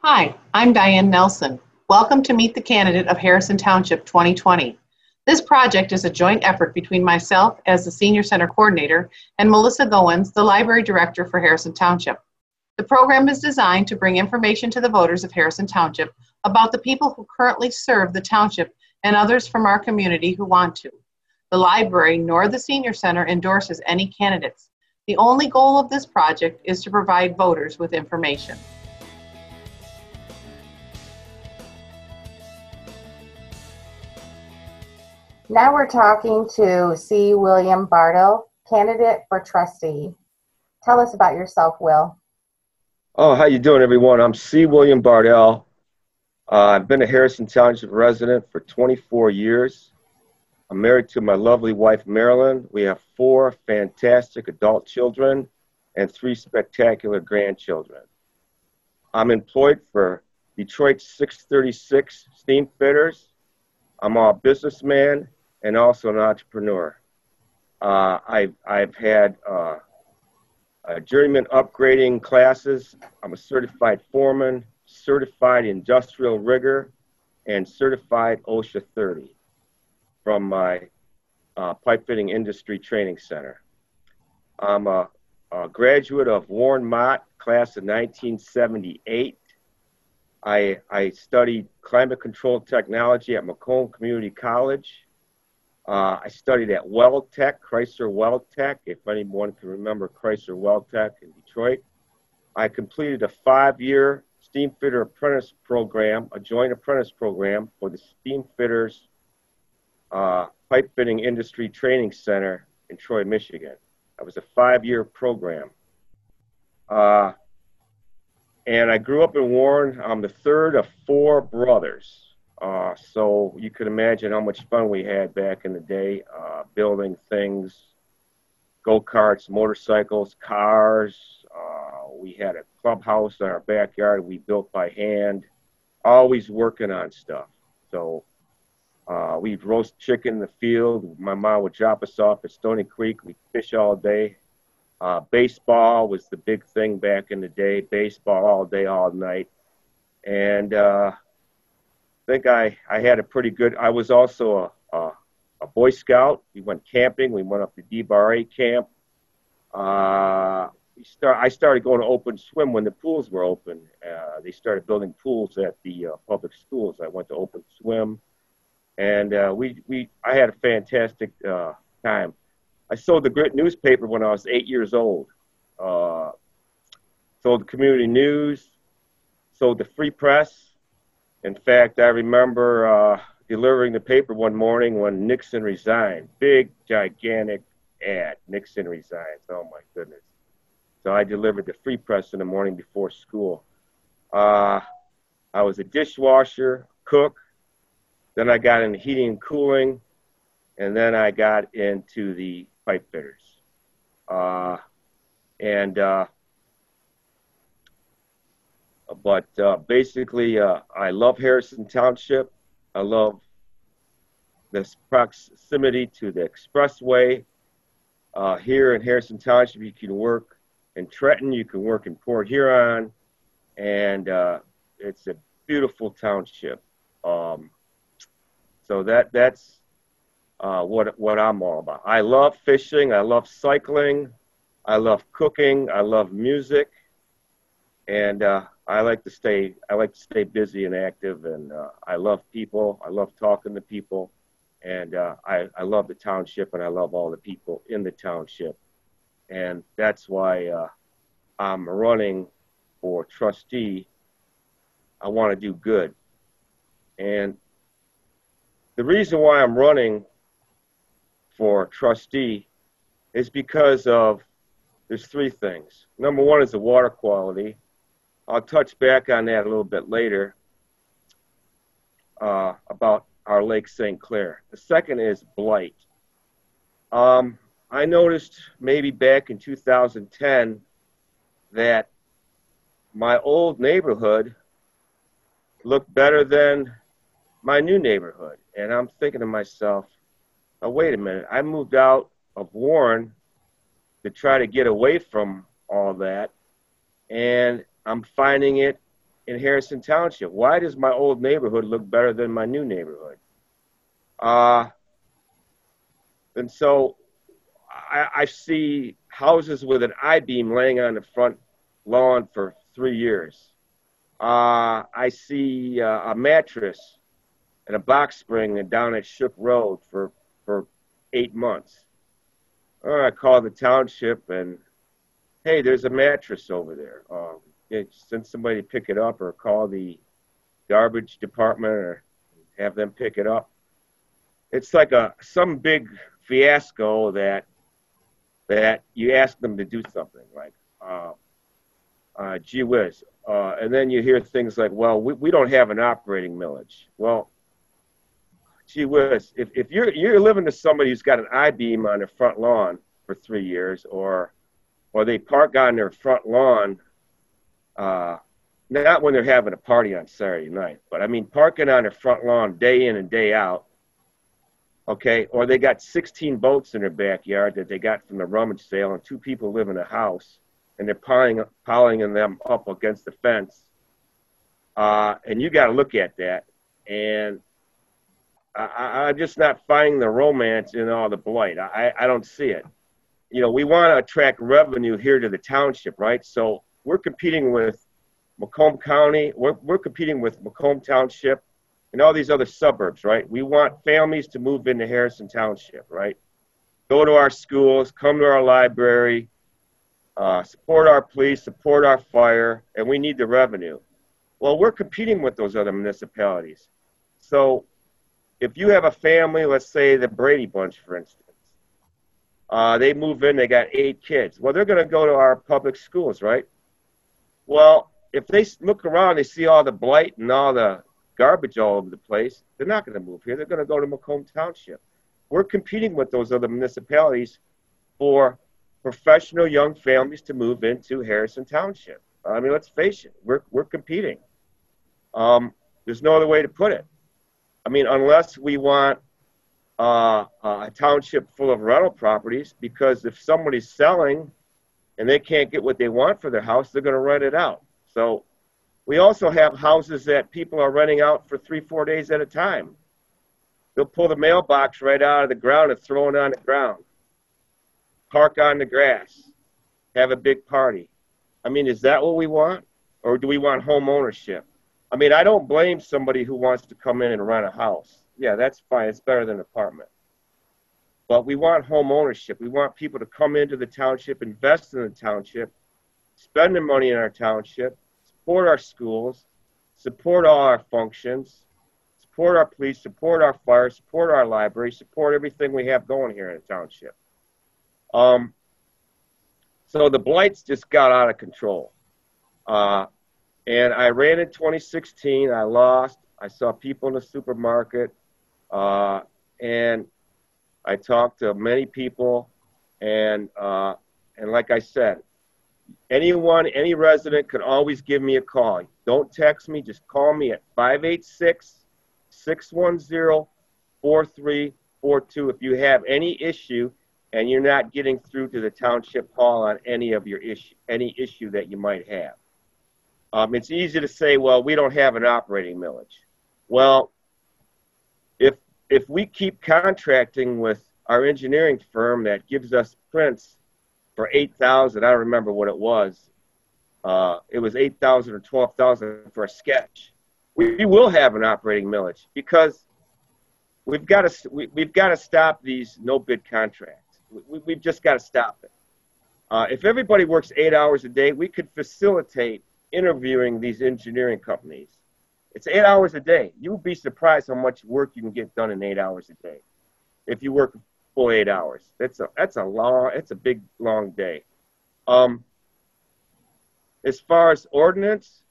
Hi, I'm Diane Nelson. Welcome to Meet the Candidate of Harrison Township 2020. This project is a joint effort between myself as the Senior Center Coordinator and Melissa Goins, the Library Director for Harrison Township. The program is designed to bring information to the voters of Harrison Township about the people who currently serve the township and others from our community who want to. The library nor the Senior Center endorses any candidates. The only goal of this project is to provide voters with information. Now we're talking to C. William Bardill, candidate for trustee. Tell us about yourself, Will. Oh, how you doing, everyone? I'm C. William Bardill. I've been a Harrison Township resident for 24 years. I'm married to my lovely wife, Marilyn. We have 4 fantastic adult children and 3 spectacular grandchildren. I'm employed for Detroit 636 Steam Fitters. I'm a businessman and also an entrepreneur. I've had journeyman upgrading classes. I'm a certified foreman, certified industrial rigger, and certified OSHA 30 from my pipe fitting industry training center. I'm a graduate of Warren Mott, class of 1978. I studied climate control technology at Macomb Community College. I studied at Weld-Tech, Chrysler Weld-Tech, if anyone can remember Chrysler Weld-Tech in Detroit. I completed a 5-year steam fitter apprentice program, a joint apprentice program for the Steam Fitters Pipe Fitting Industry Training Center in Troy, Michigan. That was a 5-year program. And I grew up in Warren. I'm the third of 4 brothers. So you could imagine how much fun we had back in the day, building things, go-karts, motorcycles, cars. We had a clubhouse in our backyard we built by hand, always working on stuff. So we'd roast chicken in the field. My mom would drop us off at Stony Creek. We'd fish all day. Baseball was the big thing back in the day, baseball all day, all night. And I think I had a pretty good, I was also a Boy Scout. We went camping. We went up to D-Bar A camp. I started going to open swim when the pools were open. They started building pools at the public schools. I went to open swim. And I had a fantastic time. I sold the Grit newspaper when I was 8 years old. Sold the community news, sold the free press. In fact, I remember delivering the paper one morning when Nixon resigned. Big, gigantic ad, Nixon resigns. Oh, my goodness. So I delivered the free press in the morning before school. I was a dishwasher, cook. Then I got into heating and cooling. And then I got into the pipe fitters. Basically, I love Harrison Township. I love this proximity to the expressway. Here in Harrison Township, you can work in Trenton, you can work in Port Huron, and it's a beautiful township. So that's what I'm all about. I love fishing. I love cycling. I love cooking. I love music, and I like to stay busy and active. And I love people. I love talking to people, and I love the township, and I love all the people in the township, and that's why I'm running for trustee. I want to do good, and the reason why I'm running for trustee is because there's 3 things. Number 1 is the water quality. I'll touch back on that a little bit later about our Lake Sinclair. The second is blight. I noticed maybe back in 2010 that my old neighborhood looked better than my new neighborhood. And I'm thinking to myself, oh, wait a minute, I moved out of Warren to try to get away from all that, and I'm finding it in Harrison Township? Why does my old neighborhood look better than my new neighborhood? And so I see houses with an I-beam laying on the front lawn for 3 years. I see a mattress and a box spring down at Shook Road for 8 months. I call the township and, hey, there's a mattress over there. Send somebody to pick it up, or call the garbage department or have them pick it up. It's like some big fiasco that you ask them to do something, like, gee whiz. And then you hear things like, well, we don't have an operating millage. Well, gee whiz, if you're living to somebody who's got an I-beam on their front lawn for 3 years, or they park on their front lawn, not when they're having a party on Saturday night, but I mean parking on their front lawn day in and day out, okay, or they got 16 boats in their backyard that they got from the rummage sale, and 2 people live in a house, and they're piling them up against the fence, and you got to look at that, and I'm just not finding the romance in all the blight. I don't see it. You know, we want to attract revenue here to the township, right? So we're competing with Macomb County. We're competing with Macomb Township and all these other suburbs, right? We want families to move into Harrison Township, right? Go to our schools, come to our library, support our police, support our fire, and we need the revenue. Well, we're competing with those other municipalities. So if you have a family, let's say the Brady Bunch, for instance, they move in, they got 8 kids. Well, they're going to go to our public schools, right? Well, if they look around, they see all the blight and all the garbage all over the place, they're not going to move here. They're going to go to Macomb Township. We're competing with those other municipalities for professional young families to move into Harrison Township. I mean, let's face it, we're competing. There's no other way to put it. I mean, unless we want a township full of rental properties, because if somebody's selling and they can't get what they want for their house, they're going to rent it out. So we also have houses that people are renting out for 3-4 days at a time. They'll pull the mailbox right out of the ground and throw it on the ground, park on the grass, have a big party. I mean, is that what we want? Or do we want home ownership? I mean, I don't blame somebody who wants to come in and rent a house. Yeah, that's fine. It's better than an apartment. But we want home ownership. We want people to come into the township, invest in the township, spend their money in our township, support our schools, support all our functions, support our police, support our fire, support our library, support everything we have going here in the township. So the blights just got out of control. And I ran in 2016. I lost. I saw people in the supermarket. And I talked to many people. And like I said, anyone, any resident could always give me a call. Don't text me. Just call me at 586-610-4342 if you have any issue and you're not getting through to the township hall on any of your issue that you might have. It's easy to say, well, we don't have an operating millage. Well, if we keep contracting with our engineering firm that gives us prints for $8,000, I don't remember what it was. It was $8,000 or $12,000 for a sketch. We will have an operating millage because we've got to stop these no bid contracts. We've just got to stop it. If everybody works 8 hours a day, we could facilitate interviewing these engineering companies. It's 8 hours a day. You would be surprised how much work you can get done in 8 hours a day if you work full 8 hours. It's a big long day. As far as ordinance,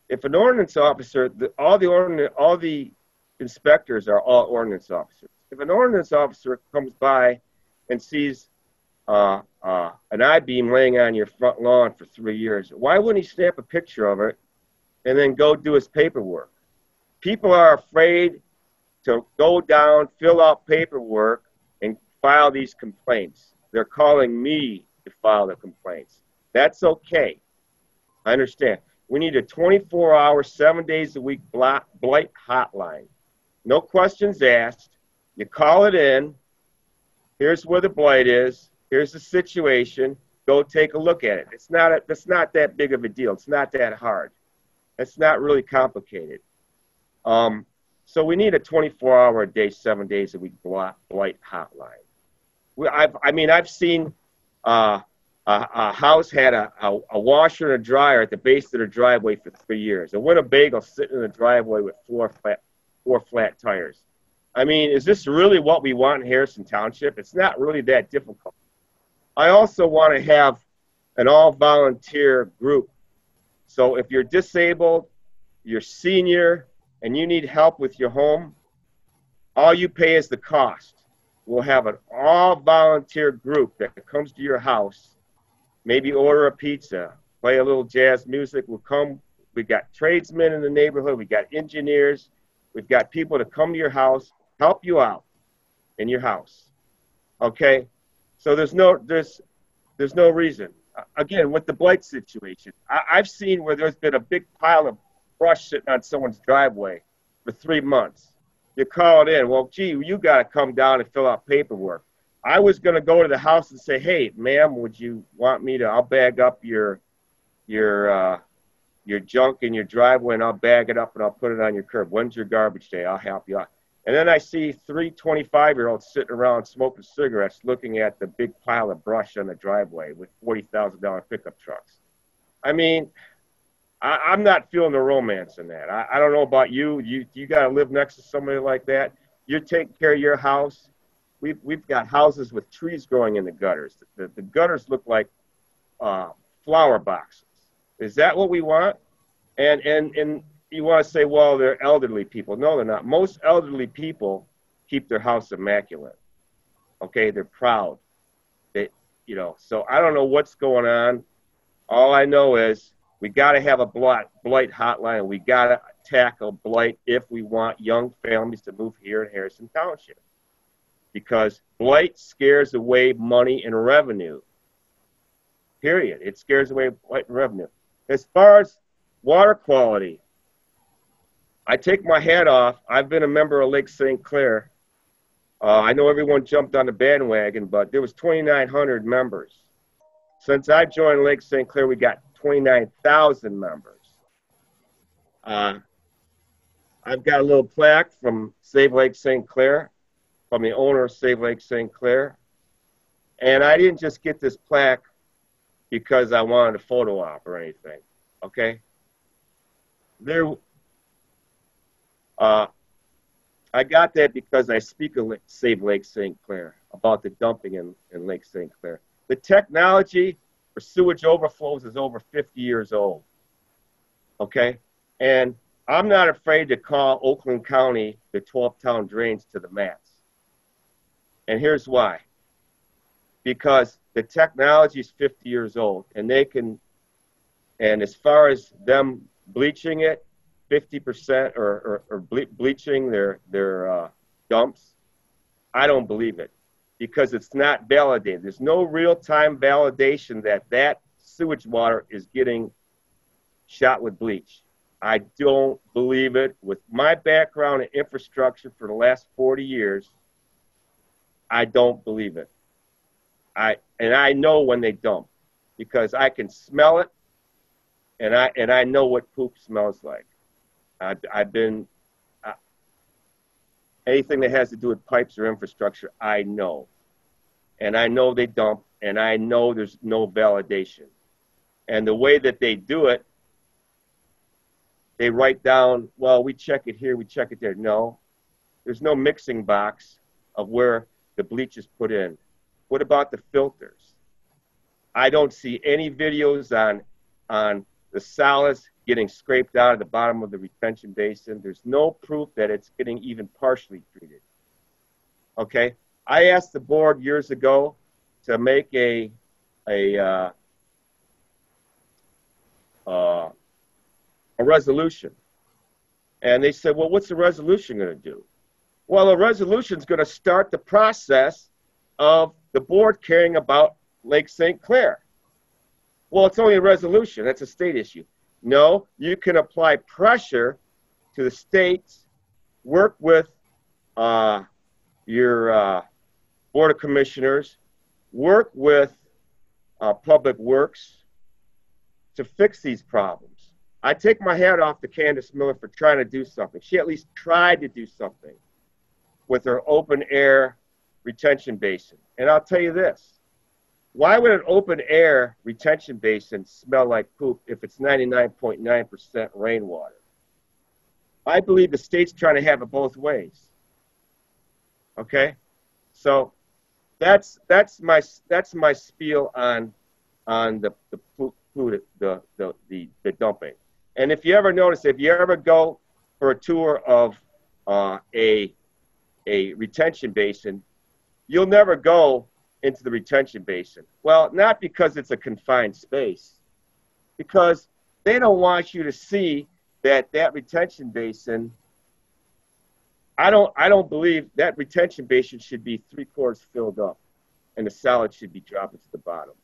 if an ordinance officer, all the inspectors are all ordinance officers. If an ordinance officer comes by and sees an I-beam laying on your front lawn for 3 years, why wouldn't he snap a picture of it and then go do his paperwork? People are afraid to go down, fill out paperwork, and file these complaints. They're calling me to file the complaints. That's okay. I understand. We need a 24-hour, 7 days a week blight hotline. No questions asked. You call it in. Here's where the blight is. Here's the situation. Go take a look at it. It's not that big of a deal. It's not that hard. It's not really complicated. So we need a 24-hour a day, 7 days a week blight hotline. I've seen a house had a washer and a dryer at the base of their driveway for 3 years. A Winnebago sitting in the driveway with four flat tires. I mean, is this really what we want in Harrison Township? It's not really that difficult. I also want to have an all-volunteer group. So if you're disabled, you're senior, and you need help with your home, all you pay is the cost. We'll have an all-volunteer group that comes to your house, maybe order a pizza, play a little jazz music. We'll come. We've got tradesmen in the neighborhood. We've got engineers. We've got people to come to your house, help you out in your house. Okay? So there's no reason. Again, with the blight situation, I've seen where there's been a big pile of brush sitting on someone's driveway for 3 months. You call it in. Well, gee, you got to come down and fill out paperwork. I was going to go to the house and say, hey, ma'am, would you want me to, I'll bag up your junk in your driveway and I'll bag it up and I'll put it on your curb. When's your garbage day? I'll help you out. And then I see 3 25-year-olds sitting around smoking cigarettes looking at the big pile of brush on the driveway with $40,000 pickup trucks. I mean, I'm not feeling the romance in that. I don't know about you. You got to live next to somebody like that. You're taking care of your house. We've got houses with trees growing in the gutters. The gutters look like flower boxes. Is that what we want? And you want to say, well, they're elderly people. No, they're not. Most elderly people keep their house immaculate. Okay, they're proud. So I don't know what's going on. All I know is we got to have a blight hotline. We got to tackle blight if we want young families to move here in Harrison Township. Because blight scares away money and revenue. Period. It scares away blight and revenue. As far as water quality, I take my hat off. I've been a member of Lake St. Clair. I know everyone jumped on the bandwagon, but there was 2,900 members. Since I joined Lake St. Clair, we got 29,000 members. I've got a little plaque from Save Lake St. Clair, from the owner of Save Lake St. Clair. And I didn't just get this plaque because I wanted a photo op or anything, okay? I got that because I speak of Save Lake St. Clair, about the dumping in Lake St. Clair. The technology for sewage overflows is over 50 years old, okay? And I'm not afraid to call Oakland County the 12-town drains to the mats. And here's why. Because the technology is 50 years old, and and as far as them bleaching it, 50% or bleaching their dumps, I don't believe it, because it's not validated. There's no real-time validation that sewage water is getting shot with bleach. I don't believe it. With my background in infrastructure for the last 40 years, I don't believe it. And I know when they dump, because I can smell it, and I know what poop smells like. I've been anything that has to do with pipes or infrastructure, I know. And I know they dump, and I know there's no validation. And the way that they do it, they write down, well, we check it here, we check it there. No, there's no mixing box of where the bleach is put in. What about the filters? I don't see any videos on the solids getting scraped out of the bottom of the retention basin. There's no proof that it's getting even partially treated. Okay, I asked the board years ago to make a resolution, and they said, well, what's the resolution going to do? Well, the resolution is going to start the process of the board caring about Lake St. Clair. Well, it's only a resolution. That's a state issue. No, you can apply pressure to the states, work with your Board of Commissioners, work with Public Works to fix these problems. I take my hat off to Candace Miller for trying to do something. She at least tried to do something with her open air retention basin. And I'll tell you this, why would an open air retention basin smell like poop if it's 99.9% rainwater? I believe the state's trying to have it both ways. Okay? So that's my spiel on the dumping. And if you ever notice, if you ever go for a tour of a retention basin, you'll never go into the retention basin. Well, not because it's a confined space, because they don't want you to see that retention basin. I don't believe that retention basin should be 3/4 filled up and the solid should be dropping to the bottom.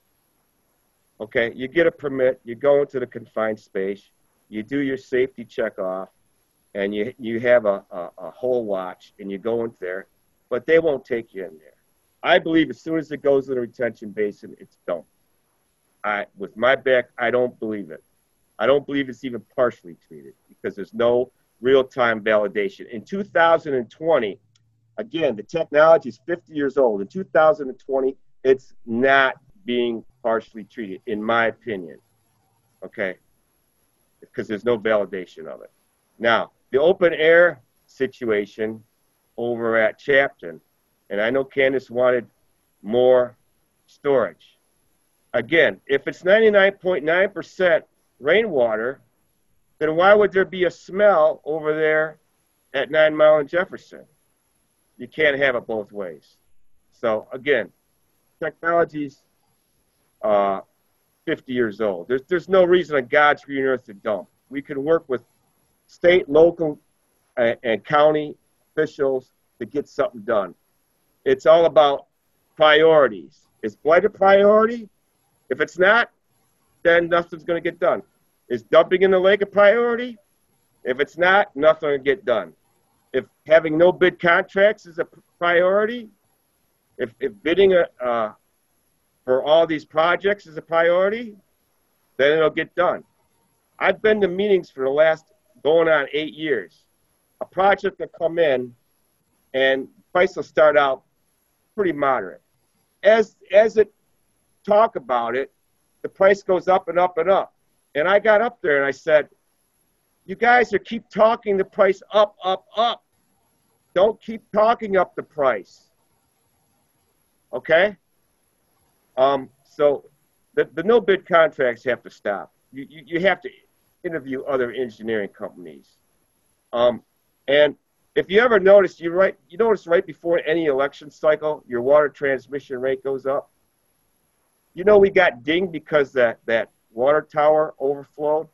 Okay, you get a permit, you go into the confined space, you do your safety check off, and you have a hole watch, and you go in there, but they won't take you in there. I believe as soon as it goes to the retention basin, it's dumped. With my back, I don't believe it. I don't believe it's even partially treated because there's no real-time validation. In 2020, again, the technology is 50 years old. In 2020, it's not being partially treated, in my opinion, okay? Because there's no validation of it. Now, the open air situation over at Chapton, and I know Candace wanted more storage. Again, if it's 99.9% rainwater, then why would there be a smell over there at 9 Mile and Jefferson? You can't have it both ways. So again, technology's 50 years old. There's no reason on God's green earth to dump. We can work with state, local, and county officials to get something done. It's all about priorities. Is Blight a priority? If it's not, then nothing's going to get done. Is dumping in the lake a priority? If it's not, nothing will get done. If having no bid contracts is a priority, if bidding for all these projects is a priority, then it'll get done. I've been to meetings for the last going on 8 years. A project will come in and price will start out pretty moderate. As it talk about it, the price goes up and up and up. And I got up there and I said, you guys are keep talking the price up, up, up. Don't keep talking up the price. Okay? So the no bid contracts have to stop. You have to interview other engineering companies. And if you ever notice, you notice right before any election cycle, your water transmission rate goes up. You know we got dinged because that water tower overflowed.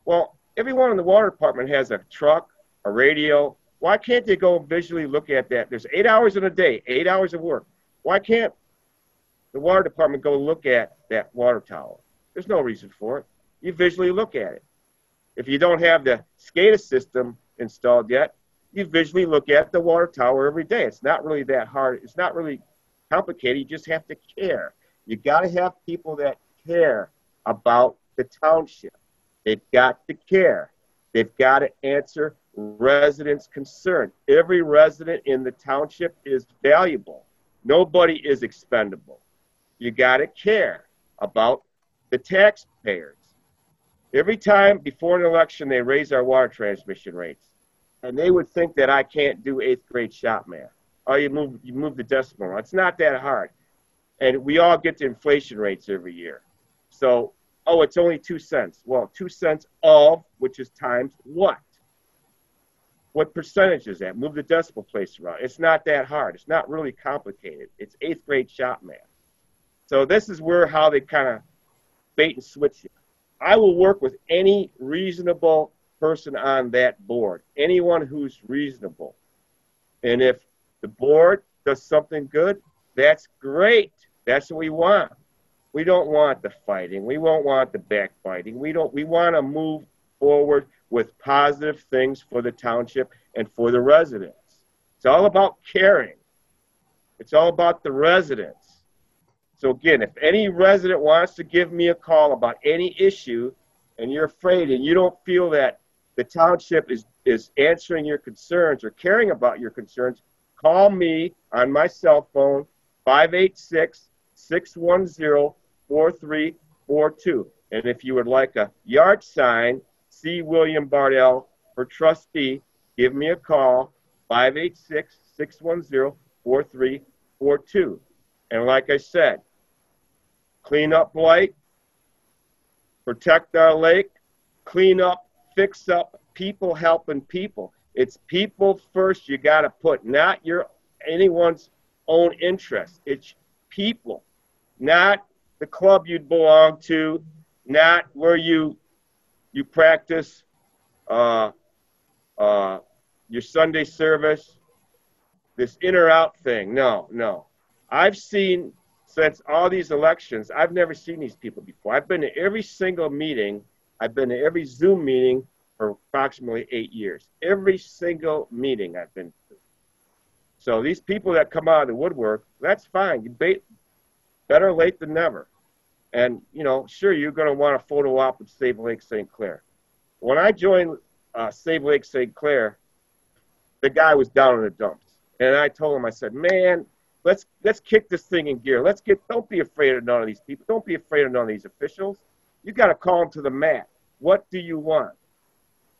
Well, everyone in the water department has a truck, a radio. Why can't they go visually look at that? There's 8 hours in a day, 8 hours of work. Why can't the water department go look at that water tower? There's no reason for it. You visually look at it. If you don't have the SCADA system installed yet, you visually look at the water tower every day. It's not really that hard. It's not really complicated. You just have to care. You got to have people that care about the township. They've got to care. They've got to answer residents' concern. Every resident in the township is valuable. Nobody is expendable. You got to care about the taxpayers. Every time before an election, they raise our water transmission rates. And they would think that I can't do 8th grade shop math. Oh, you move the decimal. It's not that hard. And we all get the inflation rates every year. So, oh, it's only 2 cents. Well, 2 cents of, which is times what? What percentage is that? Move the decimal place around. It's not that hard. It's not really complicated. It's 8th grade shop math. So this is how they kind of bait and switch you. I will work with any reasonable person on that board, anyone who's reasonable. And if the board does something good, that's great. That's what we want. We don't want the fighting. We won't want the backbiting. We want to move forward with positive things for the township and for the residents. It's all about caring. It's all about the residents. So again, if any resident wants to give me a call about any issue and you're afraid and you don't feel that the township is answering your concerns or caring about your concerns, call me on my cell phone, 586-610-4342. And if you would like a yard sign, C. William Bardill for trustee, give me a call, 586-610-4342. And like I said, clean up Blight, protect our lake, clean up, fix up, people helping people. It's people first you got to put, not anyone's own interest. It's people, not the club you'd belong to, not where you practice your Sunday service, this in or out thing. No. I've seen, since all these elections, I've never seen these people before. I've been to every single meeting. I've been to every Zoom meeting for approximately 8 years. Every single meeting I've been to. So these people that come out of the woodwork, that's fine. Better late than never. And, sure, you're going to want a photo op with Save Lake St. Clair. When I joined Save Lake St. Clair, the guy was down in the dumps. And I told him, I said, man, let's kick this thing in gear. Don't be afraid of none of these people. Don't be afraid of none of these officials. You got to call them to the mat. What do you want?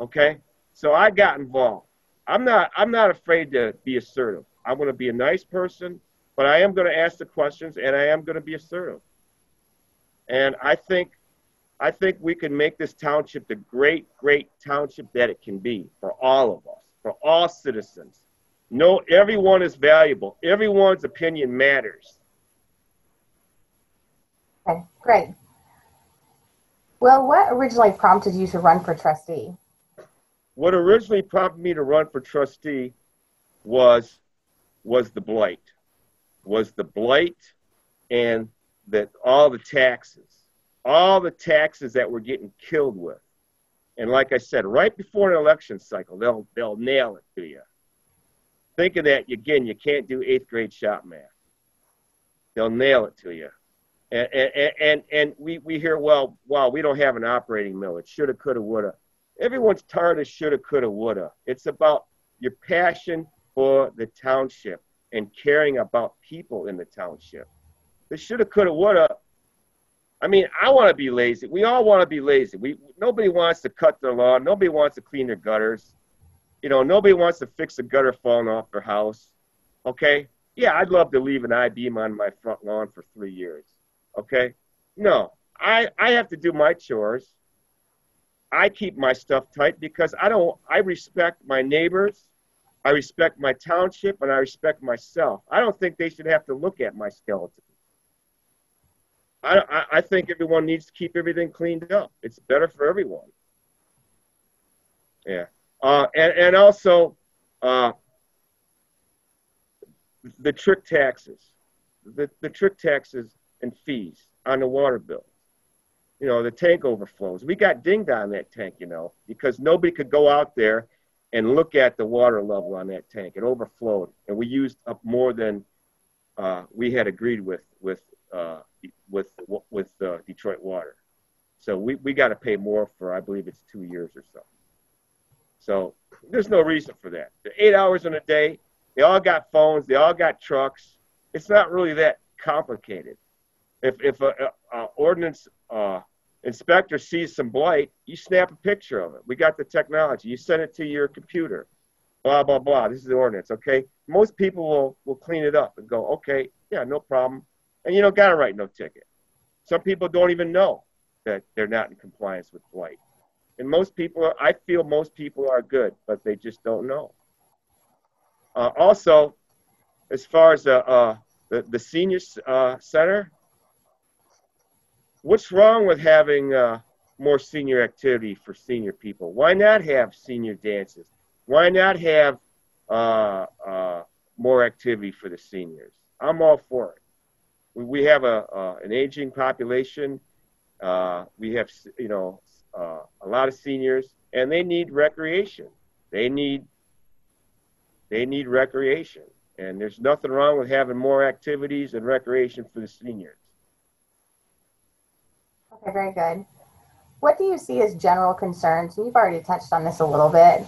Okay? So I got involved. I'm not afraid to be assertive. I'm going to be a nice person, but I am going to ask the questions, and I am going to be assertive. And I think we can make this township the great, great township that it can be for all of us, for all citizens. No, everyone is valuable. Everyone's opinion matters. Okay, great. Well, what originally prompted you to run for trustee? What originally prompted me to run for trustee was the blight. Was the blight and that all the taxes that we're getting killed with. And like I said, right before an election cycle, they'll nail it to you. Think of that, again, you can't do 8th grade shop math. They'll nail it to you. And we hear, well, wow, we don't have an operating mill. It shoulda, coulda, woulda. Everyone's tired of shoulda, coulda, woulda. It's about your passion for the township and caring about people in the township. The shoulda, coulda, woulda. I mean, I want to be lazy. We all want to be lazy. Nobody wants to cut their lawn. Nobody wants to clean their gutters. Nobody wants to fix a gutter falling off their house. Okay? Yeah, I'd love to leave an I-beam on my front lawn for 3 years. Okay? No, I have to do my chores. I keep my stuff tight because I respect my neighbors, I respect my township, and I respect myself. I don't think they should have to look at my skeleton. I think everyone needs to keep everything cleaned up. It's better for everyone. Yeah. And also the trick taxes. The trick taxes and fees on the water bill. The tank overflows. We got dinged on that tank, because nobody could go out there and look at the water level on that tank. It overflowed, and we used up more than we had agreed with Detroit Water. So we got to pay more for, I believe it's 2 years or so. So there's no reason for that. The 8 hours in a day, they all got phones, they all got trucks. It's not really that complicated. If a ordinance inspector sees some blight, you snap a picture of it. We got the technology. You send it to your computer. Blah, blah, blah. This is the ordinance, okay? Most people will clean it up and go, okay, yeah, no problem. And you don't got to write no ticket. Some people don't even know that they're not in compliance with blight. And I feel most people are good, but they just don't know. Also, as far as the senior center, what's wrong with having more senior activity for senior people? Why not have senior dances? Why not have more activity for the seniors? I'm all for it. we have an aging population. We have, a lot of seniors, and they need recreation. They need recreation, and there's nothing wrong with having more activities and recreation for the seniors. Okay, very good. What do you see as general concerns? You've already touched on this a little bit,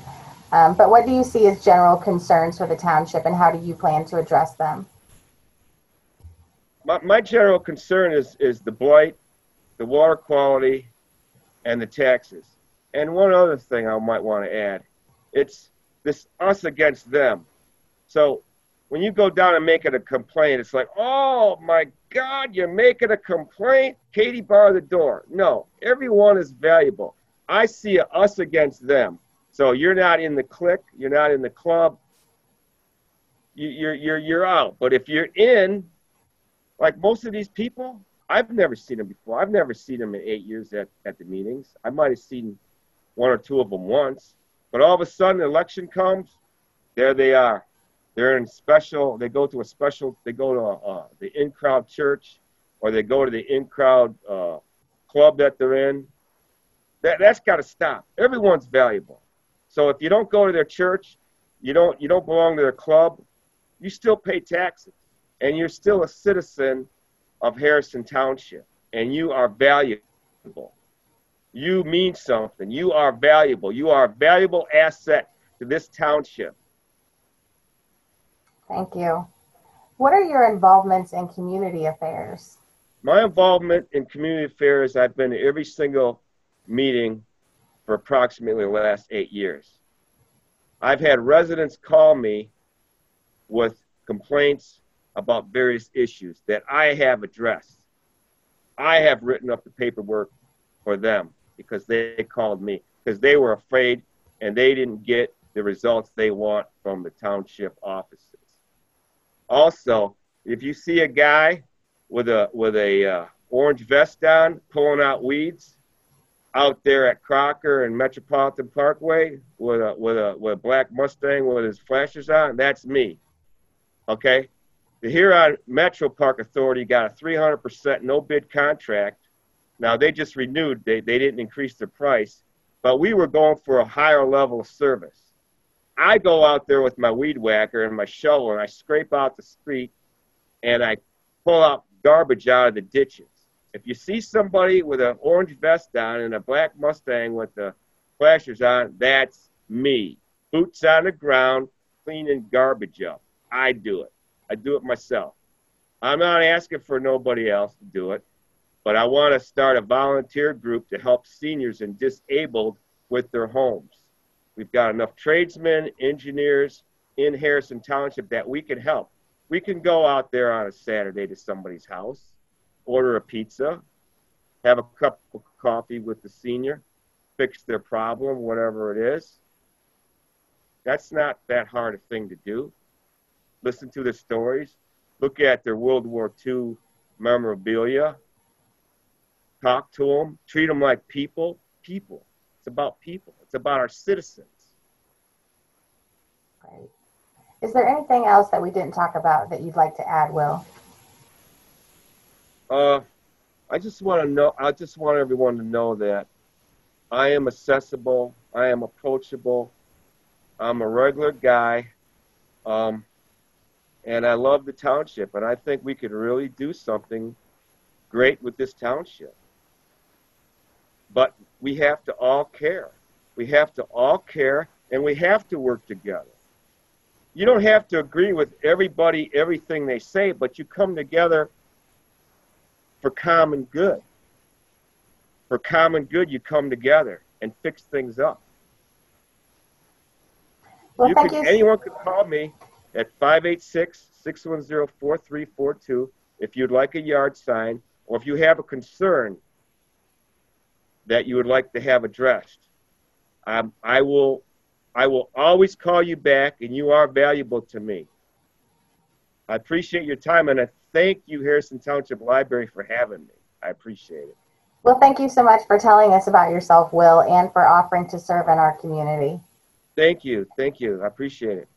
but what do you see as general concerns for the township, and how do you plan to address them? My general concern is the blight, the water quality, and the taxes. And one other thing I might want to add, it's this us against them. So when you go down and make it a complaint, it's like, oh my God, you're making a complaint? Katie, bar the door. No, everyone is valuable. I see us against them. So you're not in the clique, you're not in the club, you're out. But if you're in, like most of these people, I've never seen them before. I've never seen them in 8 years at the meetings. I might have seen one or two of them once. But all of a sudden, the election comes, there they are. They're in special, they go to the in-crowd church, or they go to the in-crowd club that they're in. That's got to stop. Everyone's valuable. So if you don't go to their church, you don't belong to their club, you still pay taxes. And you're still a citizen of Harrison Township, and you are valuable. You mean something. You are valuable. You are a valuable asset to this township. Thank you. What are your involvements in community affairs? My involvement in community affairs, I've been to every single meeting for approximately the last 8 years. I've had residents call me with complaints about various issues that I have addressed. I have written up the paperwork for them because they called me, because they were afraid and they didn't get the results they want from the township offices. Also, if you see a guy with a orange vest on pulling out weeds out there at Crocker and Metropolitan Parkway with a black Mustang with his flashers on, that's me. Okay? The Huron Metro Park Authority got a 300% no bid contract. Now they just renewed, they didn't increase the price, but we were going for a higher level of service. I go out there with my weed whacker and my shovel, and I scrape out the street and I pull out garbage out of the ditches. If you see somebody with an orange vest on and a black Mustang with the flashers on, that's me. Boots on the ground, cleaning garbage up. I do it. I do it myself. I'm not asking for nobody else to do it, but I want to start a volunteer group to help seniors and disabled with their homes. We've got enough tradesmen, engineers in Harrison Township that we can help. We can go out there on a Saturday to somebody's house, order a pizza, have a cup of coffee with the senior, fix their problem, whatever it is. That's not that hard a thing to do. Listen to their stories, look at their World War II memorabilia, talk to them, treat them like people. People. It's about people. It's about our citizens. Right. Is there anything else that we didn't talk about that you'd like to add, Will? I just want everyone to know that I am accessible. I am approachable. I'm a regular guy. And I love the township, and I think we could really do something great with this township. But we have to all care. We have to all care, and we have to work together. You don't have to agree with everybody, everything they say, but you come together for common good. For common good, you come together and fix things up. Well, anyone could call me at 586-610-4342 if you'd like a yard sign, or if you have a concern that you would like to have addressed. I will always call you back, and you are valuable to me. I appreciate your time, and I thank you, Harrison Township Library, for having me. I appreciate it. Well, thank you so much for telling us about yourself, Will, and for offering to serve in our community. Thank you. Thank you. I appreciate it.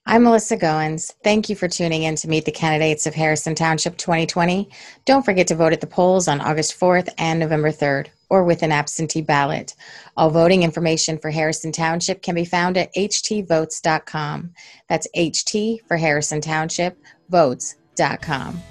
I'm Melissa Goins. Thank you for tuning in to meet the candidates of Harrison Township 2020. Don't forget to vote at the polls on August 4th and November 3rd, or with an absentee ballot. All voting information for Harrison Township can be found at htvotes.com. That's HT for Harrison Township, votes.com.